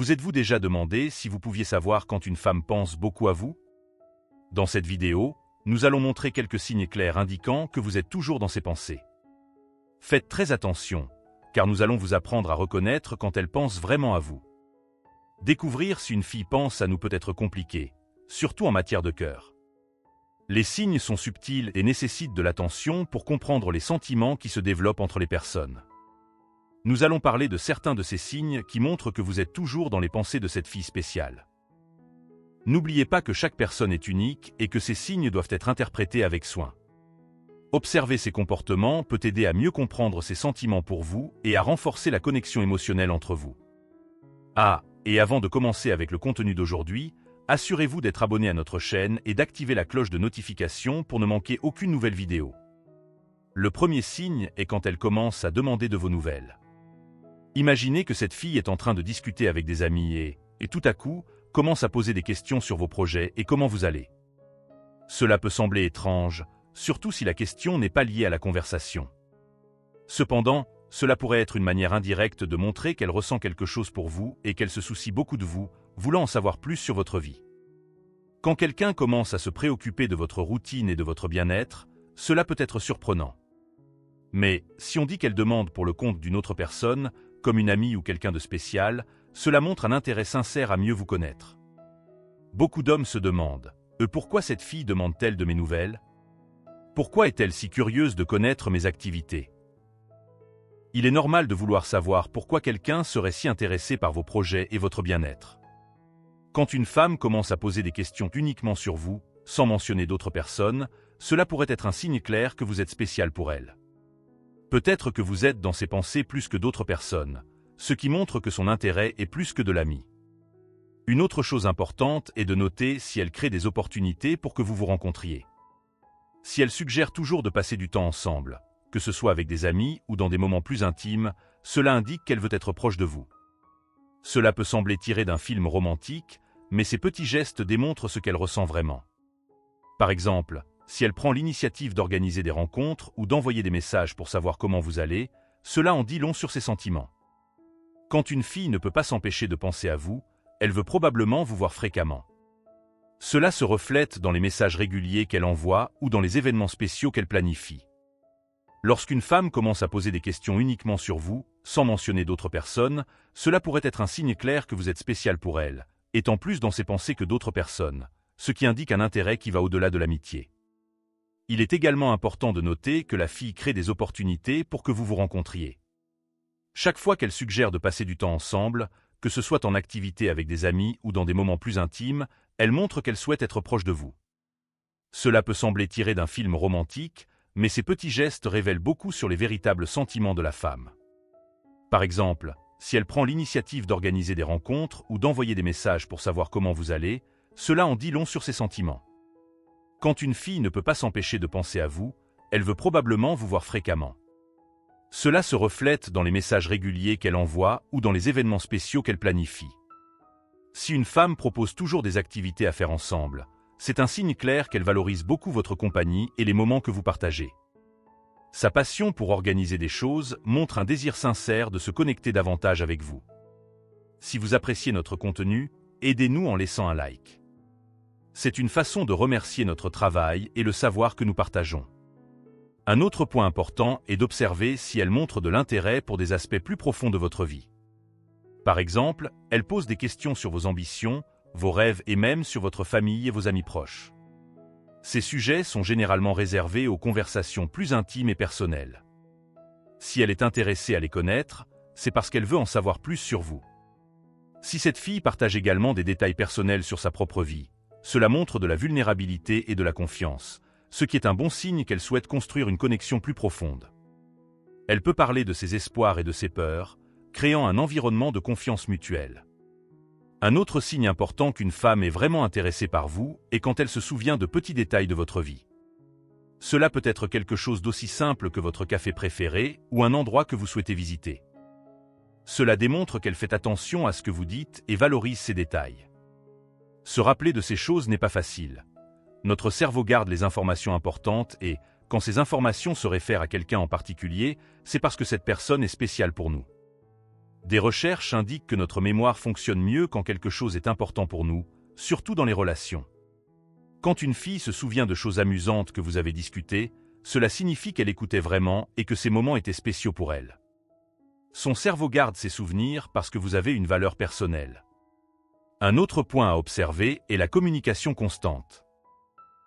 Vous êtes-vous déjà demandé si vous pouviez savoir quand une femme pense beaucoup à vous? Dans cette vidéo, nous allons montrer quelques signes clairs indiquant que vous êtes toujours dans ses pensées. Faites très attention, car nous allons vous apprendre à reconnaître quand elle pense vraiment à vous. Découvrir si une fille pense à nous peut être compliqué, surtout en matière de cœur. Les signes sont subtils et nécessitent de l'attention pour comprendre les sentiments qui se développent entre les personnes. Nous allons parler de certains de ces signes qui montrent que vous êtes toujours dans les pensées de cette fille spéciale. N'oubliez pas que chaque personne est unique et que ces signes doivent être interprétés avec soin. Observer ses comportements peut aider à mieux comprendre ses sentiments pour vous et à renforcer la connexion émotionnelle entre vous. Et avant de commencer avec le contenu d'aujourd'hui, assurez-vous d'être abonné à notre chaîne et d'activer la cloche de notification pour ne manquer aucune nouvelle vidéo. Le premier signe est quand elle commence à demander de vos nouvelles. Imaginez que cette fille est en train de discuter avec des amis et tout à coup, commence à poser des questions sur vos projets et comment vous allez. Cela peut sembler étrange, surtout si la question n'est pas liée à la conversation. Cependant, cela pourrait être une manière indirecte de montrer qu'elle ressent quelque chose pour vous et qu'elle se soucie beaucoup de vous, voulant en savoir plus sur votre vie. Quand quelqu'un commence à se préoccuper de votre routine et de votre bien-être, cela peut être surprenant. Mais, si on dit qu'elle demande pour le compte d'une autre personne, comme une amie ou quelqu'un de spécial, cela montre un intérêt sincère à mieux vous connaître. Beaucoup d'hommes se demandent « Pourquoi cette fille demande-t-elle de mes nouvelles? Pourquoi est-elle si curieuse de connaître mes activités ?» Il est normal de vouloir savoir pourquoi quelqu'un serait si intéressé par vos projets et votre bien-être. Quand une femme commence à poser des questions uniquement sur vous, sans mentionner d'autres personnes, cela pourrait être un signe clair que vous êtes spécial pour elle. Peut-être que vous êtes dans ses pensées plus que d'autres personnes, ce qui montre que son intérêt est plus que de l'ami. Une autre chose importante est de noter si elle crée des opportunités pour que vous vous rencontriez. Si elle suggère toujours de passer du temps ensemble, que ce soit avec des amis ou dans des moments plus intimes, cela indique qu'elle veut être proche de vous. Cela peut sembler tiré d'un film romantique, mais ces petits gestes démontrent ce qu'elle ressent vraiment. Par exemple, si elle prend l'initiative d'organiser des rencontres ou d'envoyer des messages pour savoir comment vous allez, cela en dit long sur ses sentiments. Quand une fille ne peut pas s'empêcher de penser à vous, elle veut probablement vous voir fréquemment. Cela se reflète dans les messages réguliers qu'elle envoie ou dans les événements spéciaux qu'elle planifie. Lorsqu'une femme commence à poser des questions uniquement sur vous, sans mentionner d'autres personnes, cela pourrait être un signe clair que vous êtes spécial pour elle, étant plus dans ses pensées que d'autres personnes, ce qui indique un intérêt qui va au-delà de l'amitié. Il est également important de noter que la fille crée des opportunités pour que vous vous rencontriez. Chaque fois qu'elle suggère de passer du temps ensemble, que ce soit en activité avec des amis ou dans des moments plus intimes, elle montre qu'elle souhaite être proche de vous. Cela peut sembler tiré d'un film romantique, mais ces petits gestes révèlent beaucoup sur les véritables sentiments de la femme. Par exemple, si elle prend l'initiative d'organiser des rencontres ou d'envoyer des messages pour savoir comment vous allez, cela en dit long sur ses sentiments. Quand une fille ne peut pas s'empêcher de penser à vous, elle veut probablement vous voir fréquemment. Cela se reflète dans les messages réguliers qu'elle envoie ou dans les événements spéciaux qu'elle planifie. Si une femme propose toujours des activités à faire ensemble, c'est un signe clair qu'elle valorise beaucoup votre compagnie et les moments que vous partagez. Sa passion pour organiser des choses montre un désir sincère de se connecter davantage avec vous. Si vous appréciez notre contenu, aidez-nous en laissant un like. C'est une façon de remercier notre travail et le savoir que nous partageons. Un autre point important est d'observer si elle montre de l'intérêt pour des aspects plus profonds de votre vie. Par exemple, elle pose des questions sur vos ambitions, vos rêves et même sur votre famille et vos amis proches. Ces sujets sont généralement réservés aux conversations plus intimes et personnelles. Si elle est intéressée à les connaître, c'est parce qu'elle veut en savoir plus sur vous. Si cette fille partage également des détails personnels sur sa propre vie, cela montre de la vulnérabilité et de la confiance, ce qui est un bon signe qu'elle souhaite construire une connexion plus profonde. Elle peut parler de ses espoirs et de ses peurs, créant un environnement de confiance mutuelle. Un autre signe important qu'une femme est vraiment intéressée par vous est quand elle se souvient de petits détails de votre vie. Cela peut être quelque chose d'aussi simple que votre café préféré ou un endroit que vous souhaitez visiter. Cela démontre qu'elle fait attention à ce que vous dites et valorise ces détails. Se rappeler de ces choses n'est pas facile. Notre cerveau garde les informations importantes et, quand ces informations se réfèrent à quelqu'un en particulier, c'est parce que cette personne est spéciale pour nous. Des recherches indiquent que notre mémoire fonctionne mieux quand quelque chose est important pour nous, surtout dans les relations. Quand une fille se souvient de choses amusantes que vous avez discutées, cela signifie qu'elle écoutait vraiment et que ces moments étaient spéciaux pour elle. Son cerveau garde ces souvenirs parce que vous avez une valeur personnelle. Un autre point à observer est la communication constante.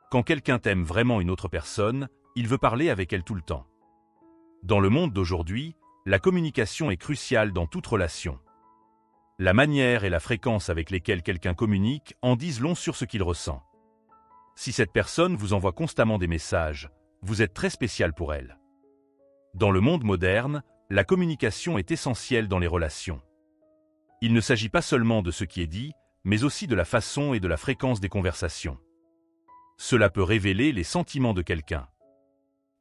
Quand quelqu'un t'aime vraiment une autre personne, il veut parler avec elle tout le temps. Dans le monde d'aujourd'hui, la communication est cruciale dans toute relation. La manière et la fréquence avec lesquelles quelqu'un communique en disent long sur ce qu'il ressent. Si cette personne vous envoie constamment des messages, vous êtes très spécial pour elle. Dans le monde moderne, la communication est essentielle dans les relations. Il ne s'agit pas seulement de ce qui est dit, mais aussi de la façon et de la fréquence des conversations. Cela peut révéler les sentiments de quelqu'un.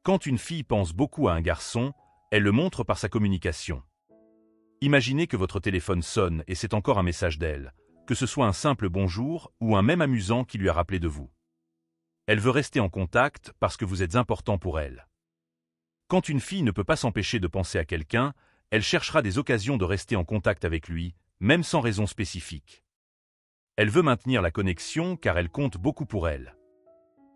Quand une fille pense beaucoup à un garçon, elle le montre par sa communication. Imaginez que votre téléphone sonne et c'est encore un message d'elle, que ce soit un simple bonjour ou un même amusant qui lui a rappelé de vous. Elle veut rester en contact parce que vous êtes important pour elle. Quand une fille ne peut pas s'empêcher de penser à quelqu'un, elle cherchera des occasions de rester en contact avec lui, même sans raison spécifique. Elle veut maintenir la connexion car elle compte beaucoup pour elle.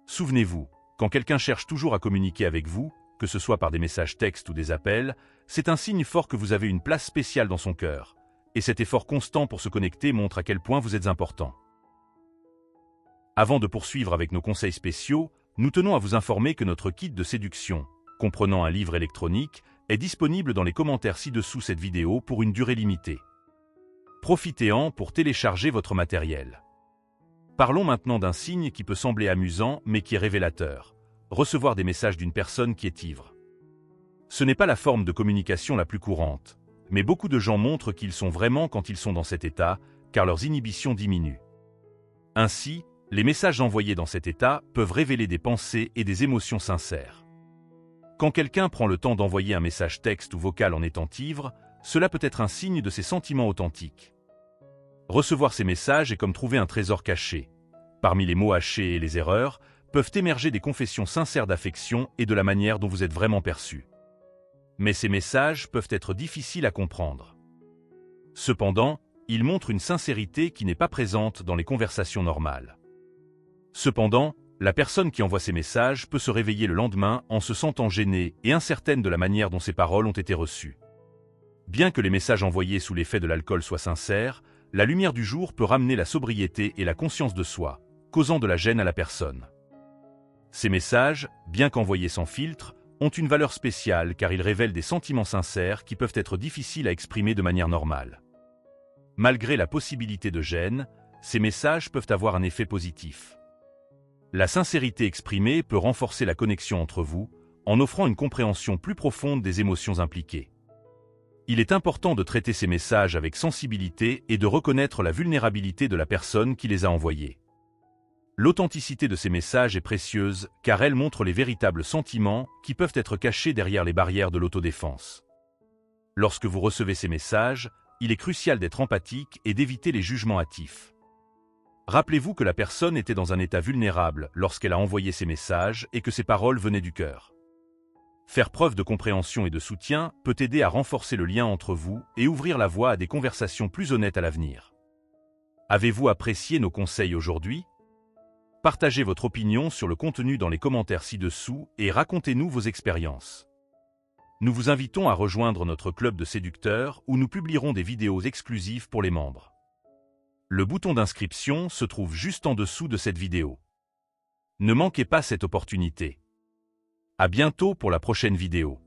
Souvenez-vous, quand quelqu'un cherche toujours à communiquer avec vous, que ce soit par des messages textes ou des appels, c'est un signe fort que vous avez une place spéciale dans son cœur, et cet effort constant pour se connecter montre à quel point vous êtes important. Avant de poursuivre avec nos conseils spéciaux, nous tenons à vous informer que notre kit de séduction, comprenant un livre électronique, est disponible dans les commentaires ci-dessous cette vidéo pour une durée limitée. Profitez-en pour télécharger votre matériel. Parlons maintenant d'un signe qui peut sembler amusant mais qui est révélateur. Recevoir des messages d'une personne qui est ivre. Ce n'est pas la forme de communication la plus courante, mais beaucoup de gens montrent qu'ils sont vraiment quand ils sont dans cet état, car leurs inhibitions diminuent. Ainsi, les messages envoyés dans cet état peuvent révéler des pensées et des émotions sincères. Quand quelqu'un prend le temps d'envoyer un message texte ou vocal en étant ivre, cela peut être un signe de ses sentiments authentiques. Recevoir ces messages est comme trouver un trésor caché. Parmi les mots hachés et les erreurs, peuvent émerger des confessions sincères d'affection et de la manière dont vous êtes vraiment perçu. Mais ces messages peuvent être difficiles à comprendre. Cependant, ils montrent une sincérité qui n'est pas présente dans les conversations normales. Cependant, la personne qui envoie ces messages peut se réveiller le lendemain en se sentant gênée et incertaine de la manière dont ses paroles ont été reçues. Bien que les messages envoyés sous l'effet de l'alcool soient sincères, la lumière du jour peut ramener la sobriété et la conscience de soi, causant de la gêne à la personne. Ces messages, bien qu'envoyés sans filtre, ont une valeur spéciale car ils révèlent des sentiments sincères qui peuvent être difficiles à exprimer de manière normale. Malgré la possibilité de gêne, ces messages peuvent avoir un effet positif. La sincérité exprimée peut renforcer la connexion entre vous, en offrant une compréhension plus profonde des émotions impliquées. Il est important de traiter ces messages avec sensibilité et de reconnaître la vulnérabilité de la personne qui les a envoyés. L'authenticité de ces messages est précieuse car elle montre les véritables sentiments qui peuvent être cachés derrière les barrières de l'autodéfense. Lorsque vous recevez ces messages, il est crucial d'être empathique et d'éviter les jugements hâtifs. Rappelez-vous que la personne était dans un état vulnérable lorsqu'elle a envoyé ces messages et que ses paroles venaient du cœur. Faire preuve de compréhension et de soutien peut aider à renforcer le lien entre vous et ouvrir la voie à des conversations plus honnêtes à l'avenir. Avez-vous apprécié nos conseils aujourd'hui ? Partagez votre opinion sur le contenu dans les commentaires ci-dessous et racontez-nous vos expériences. Nous vous invitons à rejoindre notre club de séducteurs où nous publierons des vidéos exclusives pour les membres. Le bouton d'inscription se trouve juste en dessous de cette vidéo. Ne manquez pas cette opportunité. À bientôt pour la prochaine vidéo.